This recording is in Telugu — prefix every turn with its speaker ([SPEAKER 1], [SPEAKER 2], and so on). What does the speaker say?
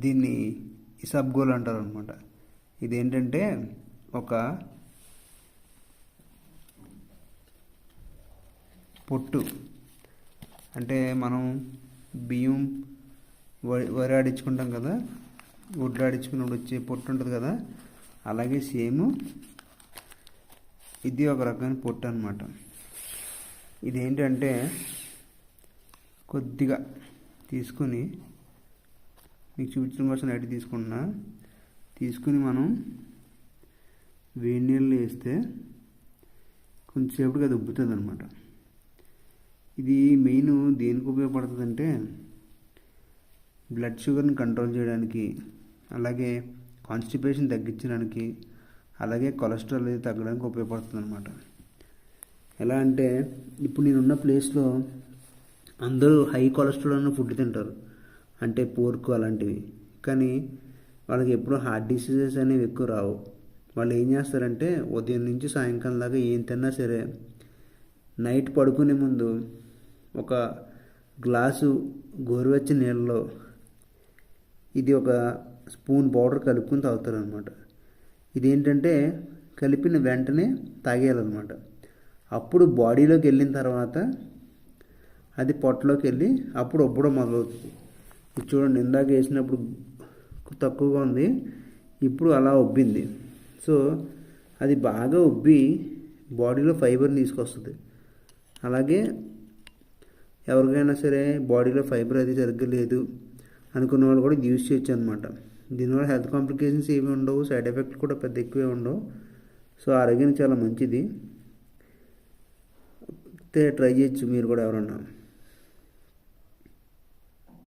[SPEAKER 1] దీన్ని ఇసబ్గోల్ అంటారు అనమాట. ఇదేంటంటే ఒక పొట్టు, అంటే మనం బియ్యం వరి ఆడించుకుంటాం కదా, ఒడ్లు ఆడించుకున్నప్పుడు వచ్చే పొట్టు ఉంటుంది కదా, అలాగే సేమ్ ఇది ఒక రకమైన పొట్టు అనమాట. ఇదేంటంటే కొద్దిగా తీసుకుని మీకు చూపించడం కోసం లైట్ తీసుకుని మనం వేడి నీళ్ళు వేస్తే కొంచెంసేపటికి అది ఉబ్బుతుంది అనమాట. ఇది మెయిన్ దేనికి ఉపయోగపడుతుంది అంటే బ్లడ్ షుగర్ని కంట్రోల్ చేయడానికి, అలాగే కాన్స్టిపేషన్ తగ్గించడానికి, అలాగే కొలెస్ట్రాల్ అనేది తగ్గడానికి ఉపయోగపడుతుంది అనమాట. ఎలా అంటే ఇప్పుడు నేనున్న ప్లేస్లో అందరూ హై కొలెస్ట్రాల్ అన్న ఫుడ్ తింటారు, అంటే పోర్క్ అలాంటివి. కానీ వాళ్ళకి ఎప్పుడూ హార్ట్ డిసీజెస్ అనేవి ఎక్కువ రావు. వాళ్ళు ఏం చేస్తారంటే ఉదయం నుంచి సాయంకాలం దాకా ఏం తిన్నా సరే నైట్ పడుకునే ముందు ఒక గ్లాసు గోరువెచ్చని నీళ్ళలో ఇది ఒక స్పూన్ పౌడర్ కలుపుకొని తాగుతారనమాట. ఇదేంటంటే కలిపిన వెంటనే తాగేయాలన్నమాట. అప్పుడు బాడీలోకి వెళ్ళిన తర్వాత అది పొట్టలోకి వెళ్ళి అప్పుడు ఉబ్బడం మొదలవుతుంది. ఇది చూడండి, ఇందాక వేసినప్పుడు తక్కువగా ఉంది, ఇప్పుడు అలా ఉబ్బింది. సో అది బాగా ఉబ్బి బాడీలో ఫైబర్ని తీసుకొస్తుంది. అలాగే ఎవరికైనా సరే బాడీలో ఫైబర్ అది సరిగ్గా లేదు అనుకున్న వాళ్ళు కూడా ఇది యూజ్ చేయొచ్చు అనమాట. దీనివల్ల హెల్త్ కాంప్లికేషన్స్ ఏమి ఉండవు, సైడ్ ఎఫెక్ట్స్ కూడా పెద్ద ఎక్కువే ఉండవు. సో ఆరోగ్యానికి చాలా మంచిది. ట్రై చేయొచ్చు మీరు కూడా ఎవరన్నా.